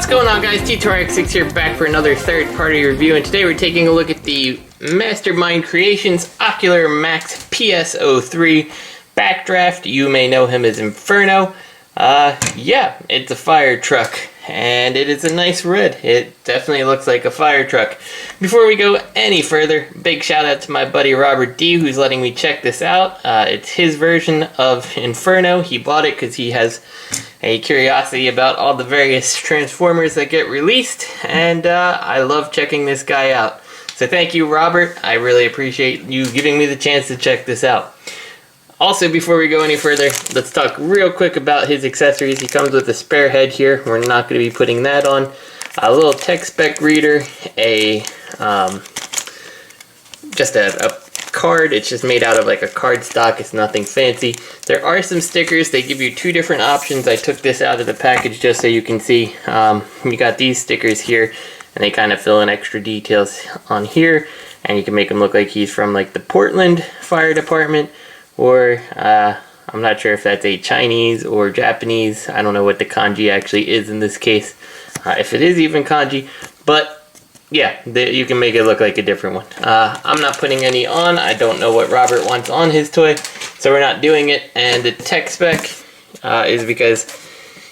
What's going on, guys? T2RX6 here, back for another third-party review, and today we're taking a look at the Mastermind Creations Ocular Max PS-03 Backdraft. You may know him as Inferno. Yeah, it's a fire truck, and it is a nice red. It definitely looks like a fire truck. Before we go any further, big shout out to my buddy Robert D, who's letting me check this out. It's his version of Inferno. He bought it because he has a curiosity about all the various Transformers that get released, and I love checking this guy out. So thank you, Robert. I really appreciate you giving me the chance to check this out. Also, before we go any further, let's talk real quick about his accessories. He comes with a spare head here. We're not going to be putting that on. A little tech spec reader, just a card. It's just made out of like a card stock. It's nothing fancy. There are some stickers. They give you two different options. I took this out of the package just so you can see. You got these stickers here, and they kind of fill in extra details on here, and you can make him look like he's from like the Portland Fire Department, or I'm not sure if that's a Chinese or Japanese. I don't know what the kanji actually is in this case, if it is even kanji, but yeah, you can make it look like a different one. I'm not putting any on. I don't know what Robert wants on his toy, so we're not doing it. And the tech spec is because,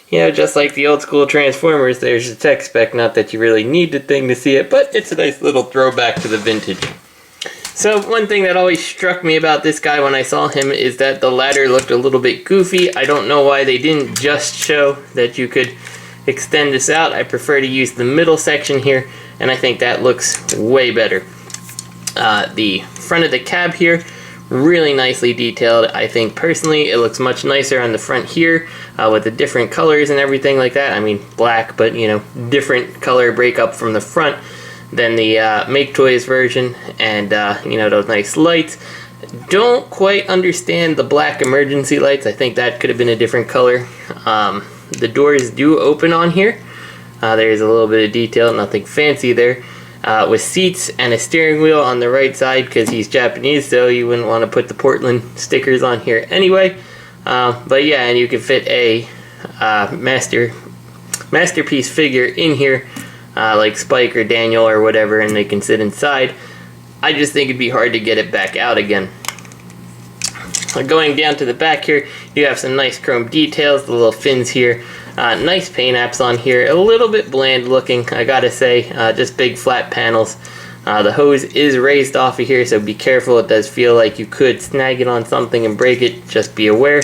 you know, just like the old school Transformers, there's a tech spec. Not that you really need the thing to see it, but it's a nice little throwback to the vintage. So one thing that always struck me about this guy when I saw him is that the ladder looked a little bit goofy. I don't know why they didn't just show that you could extend this out. I prefer to use the middle section here, and I think that looks way better. The front of the cab here, really nicely detailed. I think personally it looks much nicer on the front here with the different colors and everything like that. I mean black, but you know, different color breakup from the front than the Make Toys version, and you know, those nice lights. Don't quite understand the black emergency lights. I think that could have been a different color. The doors do open on here. There's a little bit of detail, nothing fancy there. With seats and a steering wheel on the right side, because he's Japanese, so you wouldn't want to put the Portland stickers on here anyway. But yeah, and you can fit a masterpiece figure in here, like Spike or Daniel or whatever, and they can sit inside. I just think it'd be hard to get it back out again. Going down to the back here, you have some nice chrome details, the little fins here. Nice paint apps on here, a little bit bland looking, I gotta say, just big flat panels. The hose is raised off of here, so be careful. It does feel like you could snag it on something and break it, just be aware.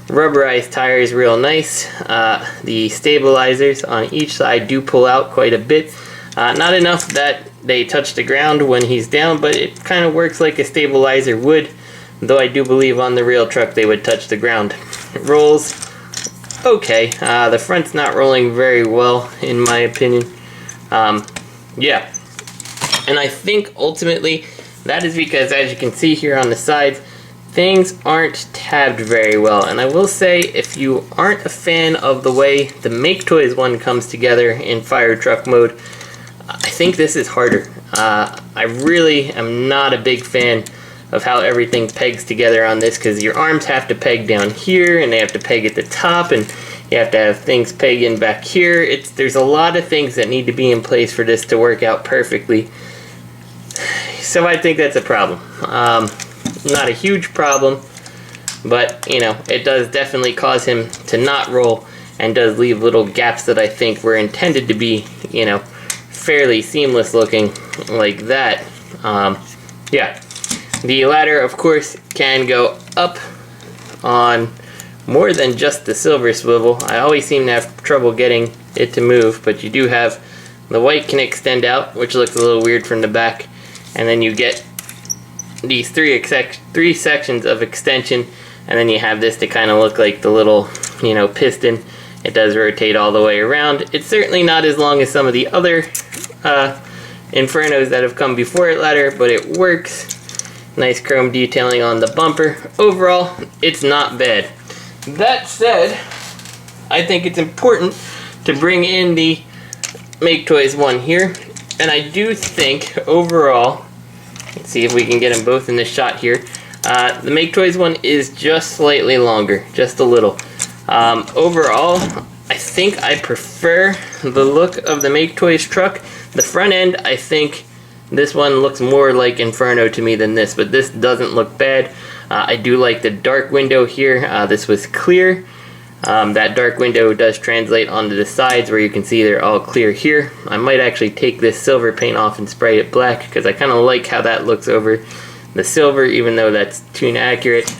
Rubberized tires, real nice. The stabilizers on each side do pull out quite a bit. Not enough that they touch the ground when he's down, but it kind of works like a stabilizer would, though I do believe on the real truck they would touch the ground. It rolls okay. The front's not rolling very well, in my opinion. Yeah. And I think ultimately that is because, as you can see here on the sides, things aren't tabbed very well. And I will say, if you aren't a fan of the way the Make Toys one comes together in fire truck mode, I think this is harder. I really am not a big fan of how everything pegs together on this, because your arms have to peg down here, and they have to peg at the top, and you have to have things peg in back here. There's a lot of things that need to be in place for this to work out perfectly. So I think that's a problem. Not a huge problem, but you know, it does definitely cause him to not roll, and does leave little gaps that I think were intended to be, you know, fairly seamless looking like that. Yeah. The ladder, of course, can go up on more than just the silver swivel. I always seem to have trouble getting it to move, but you do have the white can extend out, which looks a little weird from the back, and then you get these three sections of extension, and then you have this to kind of look like the little, you know, piston. It does rotate all the way around. It's certainly not as long as some of the other Infernos that have come before it ladder, but it works. Nice chrome detailing on the bumper. Overall, it's not bad. That said, I think it's important to bring in the Make Toys one here, and I do think overall, let's see if we can get them both in this shot here. The Make Toys one is just slightly longer, just a little. Overall, I think I prefer the look of the Make Toys truck. The front end, I think this one looks more like Inferno to me than this, but this doesn't look bad. I do like the dark window here. This was clear. That dark window does translate onto the sides where you can see they're all clear here. I might actually take this silver paint off and spray it black because I kind of like how that looks over the silver, even though that's tune accurate.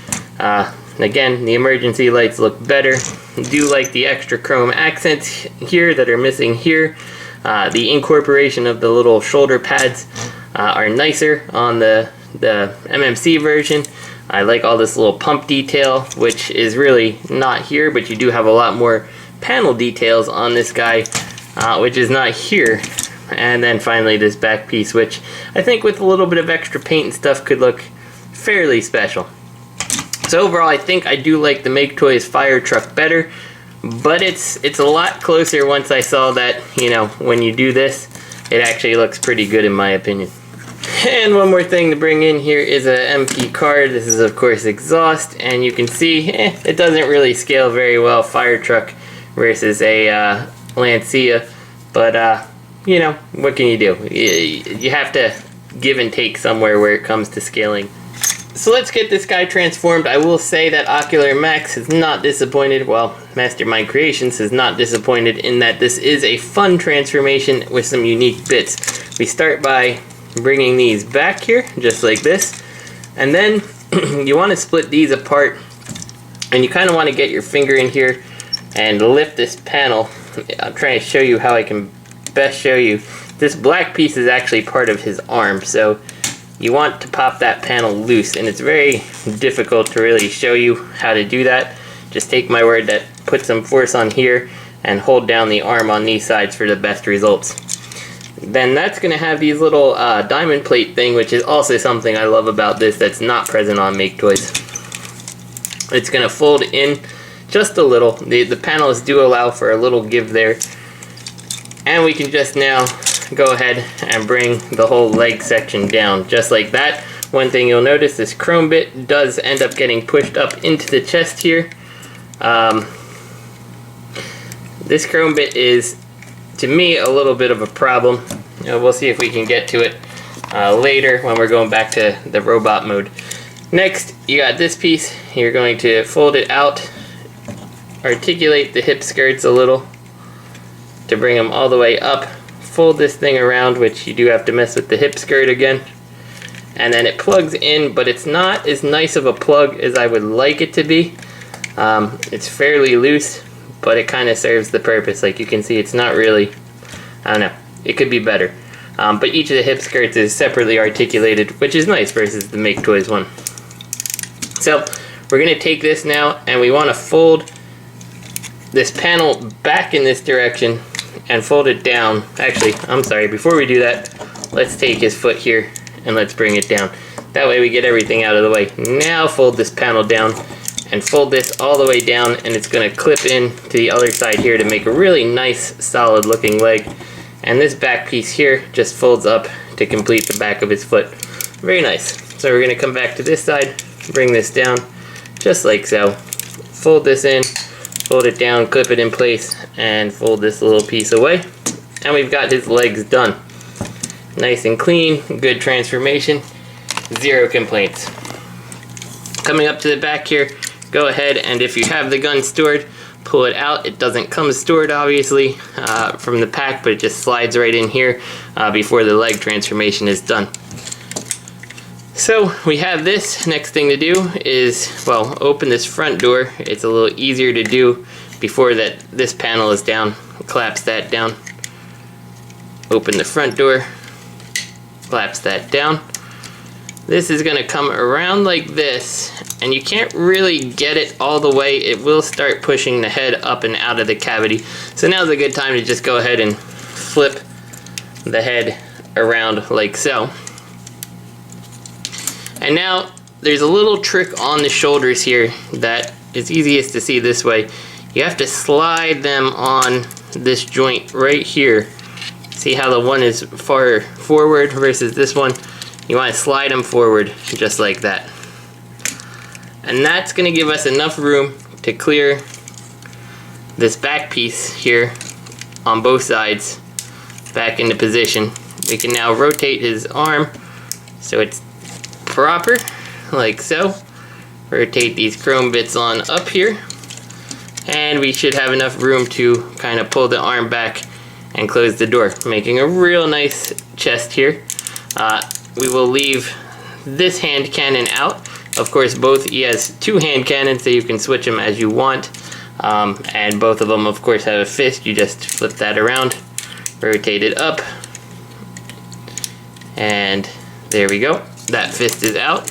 Again, the emergency lights look better. I do like the extra chrome accents here that are missing here. The incorporation of the little shoulder pads are nicer on the MMC version. I like all this little pump detail, which is really not here, but you do have a lot more panel details on this guy, which is not here. And then finally this back piece, which I think with a little bit of extra paint and stuff could look fairly special. So overall, I think I do like the Make Toys fire truck better, but it's a lot closer once I saw that, you know, when you do this, it actually looks pretty good in my opinion. And one more thing to bring in here is a MP card. This is of course exhaust, and you can see it doesn't really scale very well, fire truck versus a Lancia, but you know, what can you do? You have to give and take somewhere where it comes to scaling. So let's get this guy transformed. I will say that Ocular Max has not disappointed. Well, Mastermind Creations has not disappointed in that this is a fun transformation with some unique bits. We start by bringing these back here, just like this. And then you want to split these apart. And you kind of want to get your finger in here and lift this panel. I'm trying to show you how I can best show you. This black piece is actually part of his arm. So you want to pop that panel loose, and it's very difficult to really show you how to do that. Just take my word that put some force on here and hold down the arm on these sides for the best results. Then that's going to have these little diamond plate thing, which is also something I love about this that's not present on Make Toys. It's going to fold in just a little. The panels do allow for a little give there. And we can just now go ahead and bring the whole leg section down just like that. One thing you'll notice, this chrome bit does end up getting pushed up into the chest here. This chrome bit is, to me, a little bit of a problem. We'll see if we can get to it later when we're going back to the robot mode. Next, you got this piece. You're going to fold it out, articulate the hip skirts a little to bring them all the way up. Fold this thing around, which you do have to mess with the hip skirt again, and then it plugs in, but it's not as nice of a plug as I would like it to be. It's fairly loose, but it kind of serves the purpose. Like you can see, it's not really, I don't know, it could be better. But each of the hip skirts is separately articulated, which is nice versus the Make Toys one. So we're going to take this now, and we want to fold this panel back in this direction and fold it down. Actually, I'm sorry, before we do that, let's take his foot here and let's bring it down. That way we get everything out of the way. Now fold this panel down and fold this all the way down, and it's going to clip in to the other side here to make a really nice solid looking leg. And this back piece here just folds up to complete the back of his foot. Very nice. So we're going to come back to this side, bring this down just like so. Fold this in, fold it down, clip it in place, and fold this little piece away. And we've got his legs done. Nice and clean, good transformation, zero complaints. Coming up to the back here, go ahead and if you have the gun stored, pull it out. It doesn't come stored obviously from the pack, but it just slides right in here before the leg transformation is done. So we have this. Next thing to do is, well, open this front door. It's a little easier to do before this panel is down. Collapse that down. Open the front door. Collapse that down. This is going to come around like this, and you can't really get it all the way. It will start pushing the head up and out of the cavity. So now's a good time to just go ahead and flip the head around like so. And now there's a little trick on the shoulders here that is easiest to see this way. You have to slide them on this joint right here. See how the one is far forward versus this one? You want to slide them forward just like that. And that's going to give us enough room to clear this back piece here on both sides back into position. We can now rotate his arm so it's proper, like so. Rotate these chrome bits on up here, and we should have enough room to kind of pull the arm back and close the door, making a real nice chest here. We will leave this hand cannon out. Of course, he has 2 hand cannons, so you can switch them as you want. And both of them, of course, have a fist. You just flip that around, rotate it up, and there we go. That fist is out.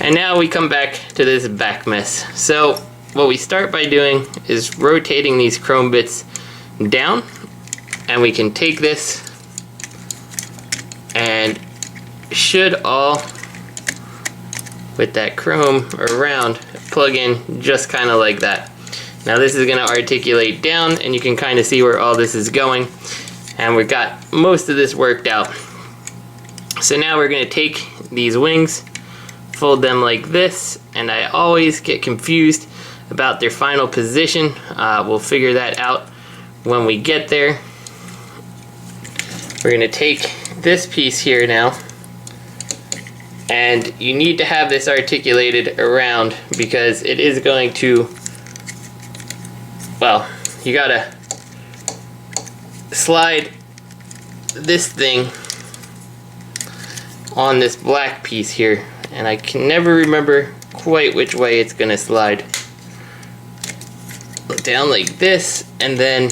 And now we come back to this back mess. So what we start by doing is rotating these chrome bits down, and we can take this and should all, with that chrome around, plug in just kind of like that. Now this is going to articulate down, and you can kind of see where all this is going, and we've got most of this worked out. So now we're going to take these wings, fold them like this, and I always get confused about their final position. We'll figure that out when we get there. We're going to take this piece here now, and you need to have this articulated around because it is going to, well, you gotta slide this thing on this black piece here, and I can never remember quite which way it's gonna slide. Down like this, and then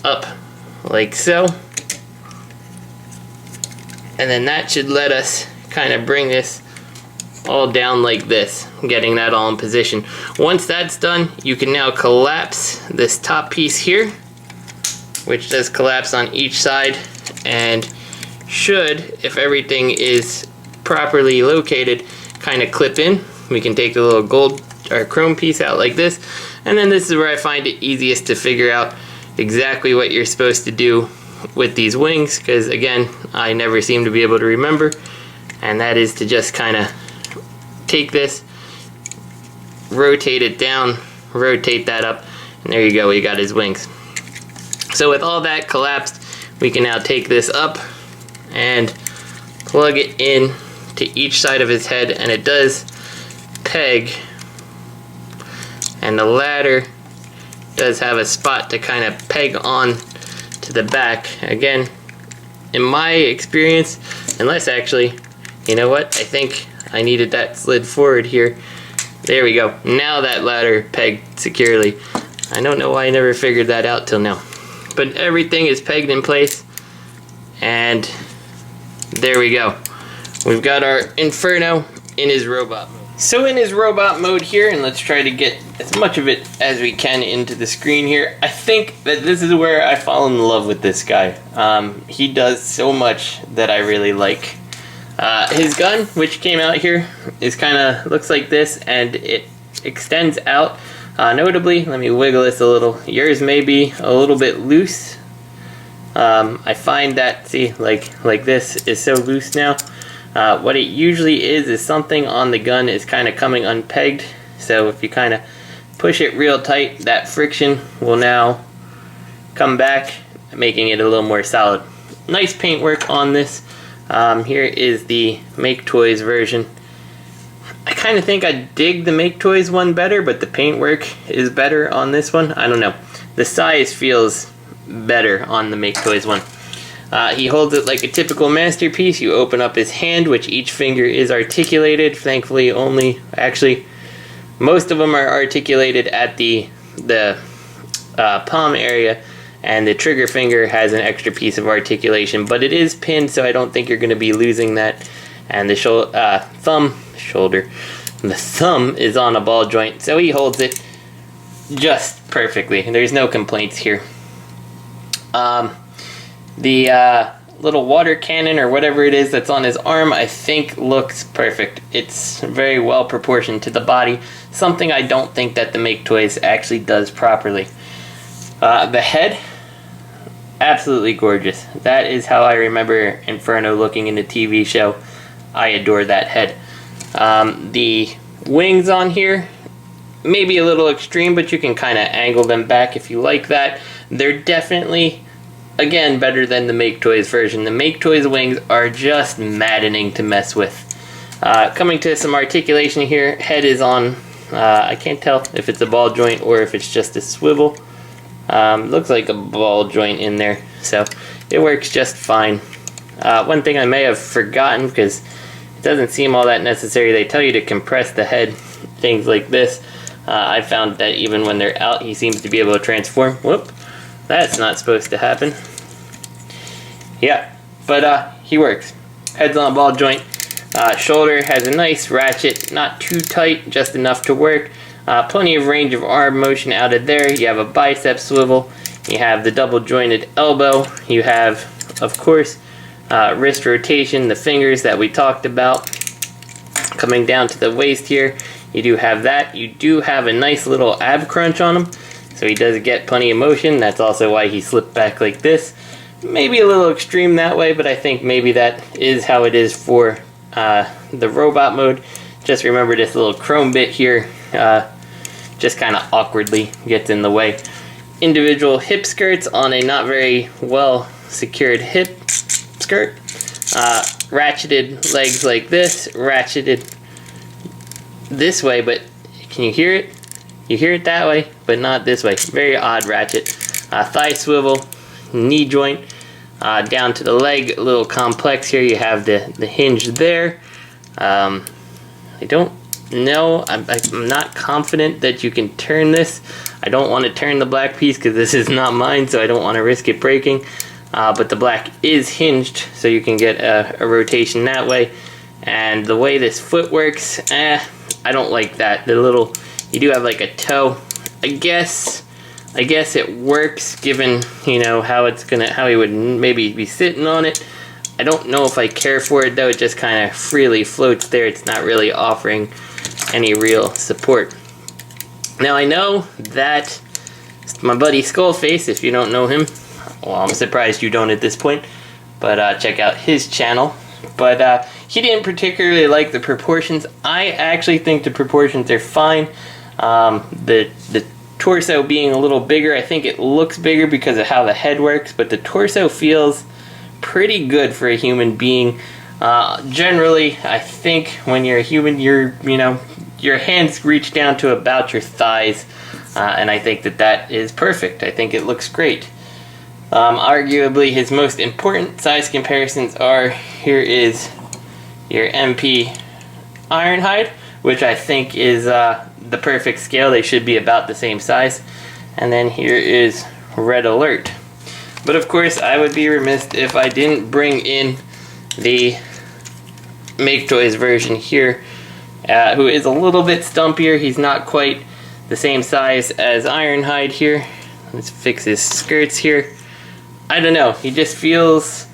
up like so, and then that should let us kind of bring this all down like this, getting that all in position. Once that's done, you can now collapse this top piece here, which does collapse on each side, and should, if everything is properly located, kind of clip in. We can take the little gold or chrome piece out like this, and then this is where I find it easiest to figure out exactly what you're supposed to do with these wings, because again, I never seem to be able to remember, and that is to just kind of take this, rotate it down, rotate that up, and there you go, we got his wings. So with all that collapsed, we can now take this up and plug it in to each side of his head, and it does peg, and the ladder does have a spot to kind of peg on to the back. Again, in my experience, unless actually, you know what, I think I needed that slid forward here. There we go. Now that ladder pegged securely. I don't know why I never figured that out till now. But everything is pegged in place, and there we go. We've got our Inferno in his robot mode. So in his robot mode here, and let's try to get as much of it as we can into the screen here, I think that this is where I fall in love with this guy. He does so much that I really like. His gun, which came out here, is kind of looks like this, and it extends out. Notably, let me wiggle this a little. Yours may be a little bit loose. I find that, see, like this is so loose now. What it usually is something on the gun is kind of coming unpegged. So if you kind of push it real tight, that friction will now come back, making it a little more solid. Nice paintwork on this. Here is the Make Toys version. I kind of think I dig the Make Toys one better, but the paintwork is better on this one. I don't know. The size feels better on the Make Toys one. He holds it like a typical masterpiece. You open up his hand, which each finger is articulated. Thankfully, actually, most of them are articulated at the palm area, and the trigger finger has an extra piece of articulation, but it is pinned, so I don't think you're going to be losing that. And the the thumb is on a ball joint, so he holds it just perfectly. There's no complaints here. The little water cannon or whatever it is that's on his arm, I think looks perfect. It's very well proportioned to the body, something I don't think that the Make Toys actually does properly. The head, absolutely gorgeous. That is how I remember Inferno looking in the TV show. I adore that head. The wings on here, maybe a little extreme, but you can kind of angle them back if you like that. They're definitely, again, better than the Make Toys version. The Make Toys wings are just maddening to mess with. Coming to some articulation here, head is on, I can't tell if it's a ball joint or if it's just a swivel. Looks like a ball joint in there, so it works just fine. One thing I may have forgotten, because it doesn't seem all that necessary, they tell you to compress the head, things like this. I found that even when they're out, he seems to be able to transform. Whoop, that's not supposed to happen. Yeah, but he works. Head's on a ball joint. Shoulder has a nice ratchet, not too tight, just enough to work. Plenty of range of arm motion out of there. You have a bicep swivel. You have the double jointed elbow. You have, of course, wrist rotation, the fingers that we talked about. Coming down to the waist here, you do have that. You do have a nice little ab crunch on him, so he does get plenty of motion. That's also why he slipped back like this. Maybe a little extreme that way, but I think maybe that is how it is for the robot mode. Just remember this little chrome bit here just kind of awkwardly gets in the way. Individual hip skirts on a not very well secured hip skirt. Ratcheted legs like this, ratcheted this way, but can you hear it? You hear it that way, but not this way. Very odd ratchet. Thigh swivel, knee joint, down to the leg, a little complex here. You have the hinge there. I don't know, I'm not confident that you can turn this. I don't want to turn the black piece because this is not mine, so I don't want to risk it breaking. But the black is hinged, so you can get a rotation that way. And the way this foot works, I don't like that. The little, you do have like a toe. I guess it works given, you know, how he would maybe be sitting on it. I don't know if I care for it though. It just kind of freely floats there. It's not really offering any real support. Now I know that my buddy Skullface, if you don't know him, well, I'm surprised you don't at this point, but check out his channel. But he didn't particularly like the proportions. I actually think the proportions are fine. The torso being a little bigger, I think it looks bigger because of how the head works, but the torso feels pretty good for a human being. Generally, I think when you're a human, your hands reach down to about your thighs, and I think that is perfect. I think it looks great. Arguably, his most important size comparisons are, here is your MP Ironhide, which I think is the perfect scale. They should be about the same size. And then here is Red Alert. But of course, I would be remiss if I didn't bring in the Make Toys version here, who is a little bit stumpier. He's not quite the same size as Ironhide here. Let's fix his skirts here. I don't know, he just feels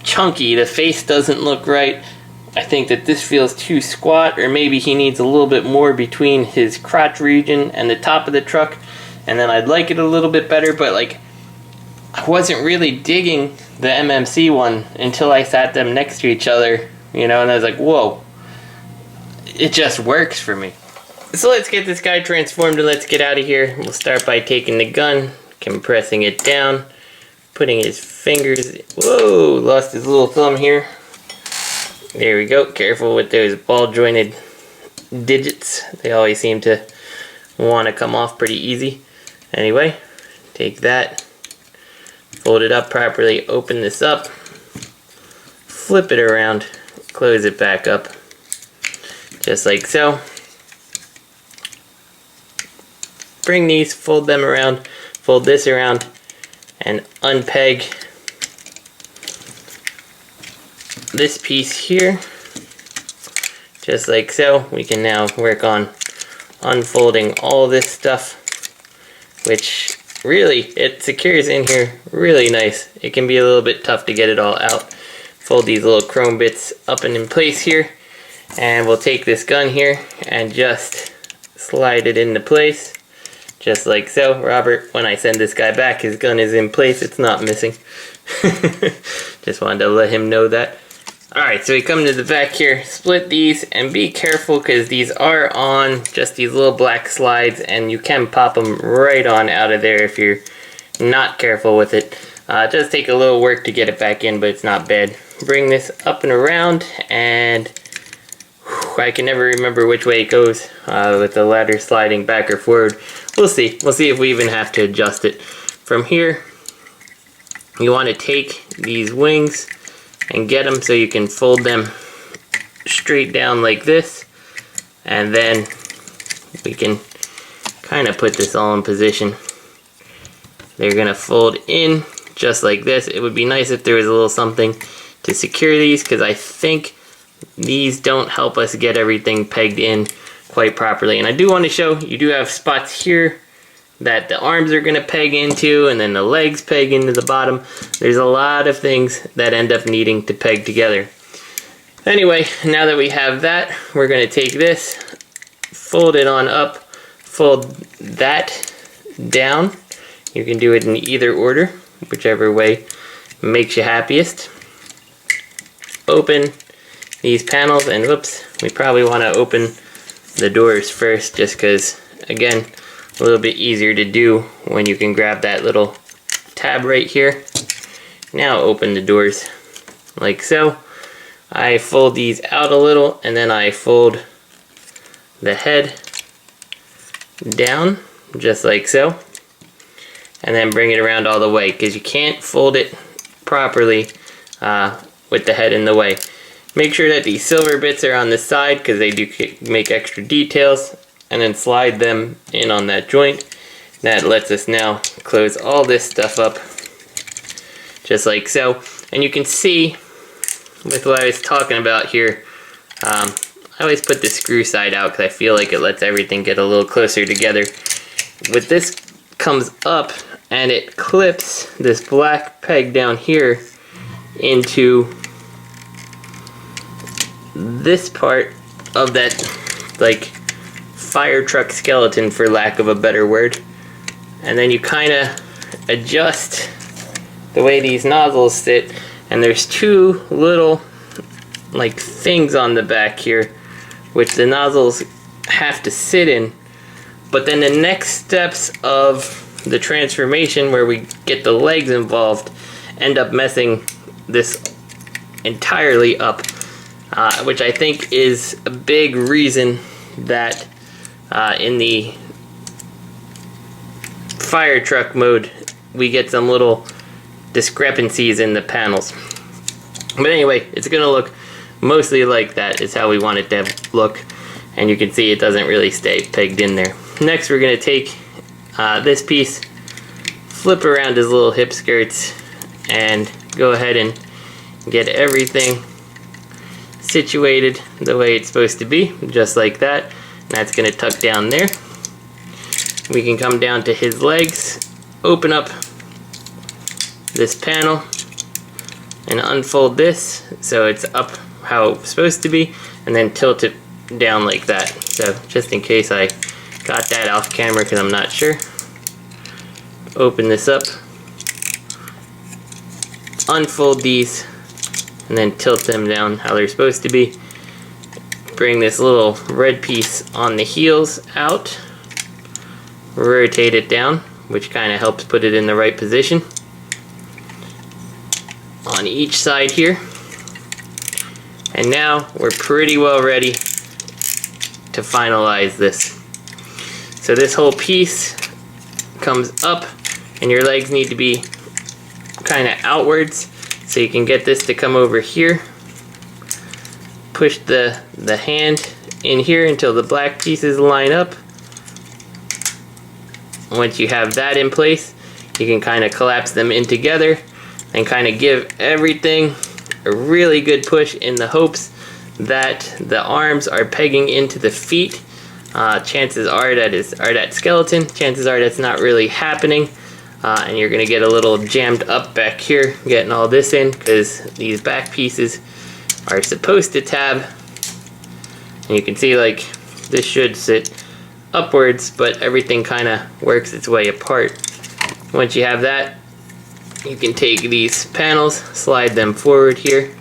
chunky. The face doesn't look right. I think that this feels too squat, or maybe he needs a little bit more between his crotch region and the top of the truck, and then I'd like it a little bit better, but like, I wasn't really digging the MMC one until I sat them next to each other, you know, and I was like, whoa, it just works for me. So let's get this guy transformed and let's get out of here. We'll start by taking the gun, compressing it down, putting his fingers, whoa, lost his little thumb here. There we go, careful with those ball jointed digits. They always seem to want to come off pretty easy. Anyway, take that, fold it up properly, open this up, flip it around, close it back up, just like so. Bring these, fold them around, fold this around, and unpeg this piece here, just like so. We can now work on unfolding all this stuff, which really, it secures in here really nice. It can be a little bit tough to get it all out. Fold these little chrome bits up and in place here, and we'll take this gun here and just slide it into place. Just like so. Robert, when I send this guy back, his gun is in place. It's not missing. Just wanted to let him know that. Alright, so we come to the back here, split these, and be careful because these are on just these little black slides, and you can pop them right on out of there if you're not careful with it. It does take a little work to get it back in, but it's not bad. Bring this up and around, and I can never remember which way it goes with the ladder sliding back or forward. We'll see. We'll see if we even have to adjust it. From here, you want to take these wings and get them so you can fold them straight down like this, and then we can kind of put this all in position. They're gonna fold in just like this. It would be nice if there was a little something to secure these, because I think these don't help us get everything pegged in quite properly. And I do want to show you do have spots here that the arms are going to peg into, and then the legs peg into the bottom. There's a lot of things that end up needing to peg together. Anyway, now that we have that, we're going to take this, fold it on up, fold that down. You can do it in either order, whichever way makes you happiest. Open these panels, and whoops, we probably want to open the doors first, just because, again, a little bit easier to do when you can grab that little tab right here. Now open the doors like so. I fold these out a little, and then I fold the head down just like so, and then bring it around all the way, because you can't fold it properly with the head in the way. Make sure that these silver bits are on the side, because they do make extra details, and then slide them in on that joint. That lets us now close all this stuff up just like so. And you can see with what I was talking about here, I always put the screw side out because I feel like it lets everything get a little closer together. With this comes up and it clips this black peg down here into this part of that, like, fire truck skeleton, for lack of a better word. And then you kind of adjust the way these nozzles sit, and there's two little like things on the back here which the nozzles have to sit in. But then the next steps of the transformation, where we get the legs involved, end up messing this entirely up, which I think is a big reason that in the fire truck mode we get some little discrepancies in the panels. But anyway, it's gonna look mostly like that is how we want it to look, and you can see it doesn't really stay pegged in there. Next, we're gonna take this piece, flip around his little hip skirts, and go ahead and get everything situated the way it's supposed to be, just like that. And that's gonna tuck down there. We can come down to his legs, open up this panel, and unfold this so it's up how it's supposed to be, and then tilt it down like that. So just in case I got that off camera because I'm not sure, open this up, unfold these, and then tilt them down how they're supposed to be. Bring this little red piece on the heels out, rotate it down, which kind of helps put it in the right position on each side here. And now we're pretty well ready to finalize this. So this whole piece comes up, and your legs need to be kind of outwards, so you can get this to come over here. Push the hand in here until the black pieces line up. Once you have that in place, you can kind of collapse them in together and kind of give everything a really good push in the hopes that the arms are pegging into the feet. Chances are that skeleton. Chances are that's not really happening, and you're gonna get a little jammed up back here getting all this in, because these back pieces are supposed to tab. And you can see, like, this should sit upwards, but everything kind of works its way apart. Once you have that, you can take these panels, slide them forward here,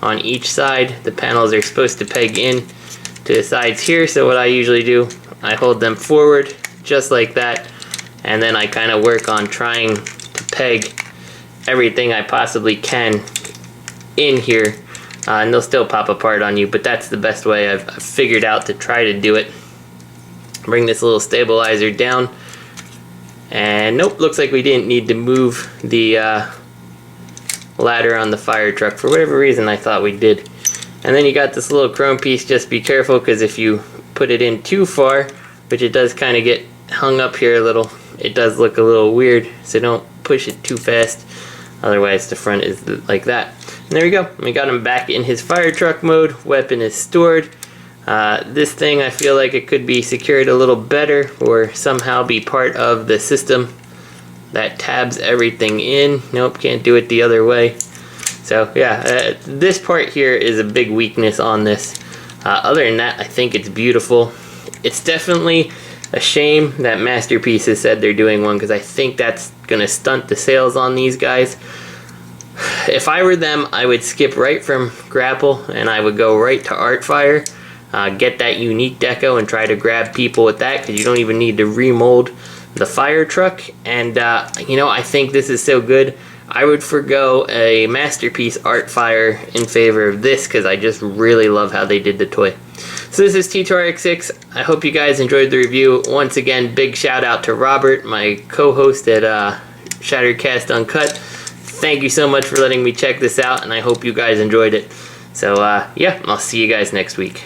on each side. The panels are supposed to peg in to the sides here, so what I usually do, I hold them forward just like that, and then I kind of work on trying to peg everything I possibly can in here, and they'll still pop apart on you, but that's the best way I've figured out to try to do it. Bring this little stabilizer down, and nope, looks like we didn't need to move the ladder on the fire truck. For whatever reason I thought we did. And then you got this little chrome piece. Just be careful, because if you put it in too far, which it does kind of get hung up here a little, it does look a little weird, so don't push it too fast, otherwise the front is like that. And there we go, we got him back in his fire truck mode. Weapon is stored. This thing, I feel like it could be secured a little better, or somehow be part of the system that tabs everything in. Nope, can't do it the other way. So yeah, this part here is a big weakness on this. Other than that, I think it's beautiful. It's definitely a shame that Masterpieces said they're doing one, because I think that's gonna stunt the sales on these guys. If I were them, I would skip right from Grapple and I would go right to Artfire. Get that unique deco and try to grab people with that, because you don't even need to remold the fire truck. And you know, I think this is so good, I would forgo a Masterpiece Artfire in favor of this, because I just really love how they did the toy. So this is T2RX6. I hope you guys enjoyed the review. Once again, big shout out to Robert, my co-host at Shattered Cast Uncut. Thank you so much for letting me check this out, and I hope you guys enjoyed it. So yeah, I'll see you guys next week.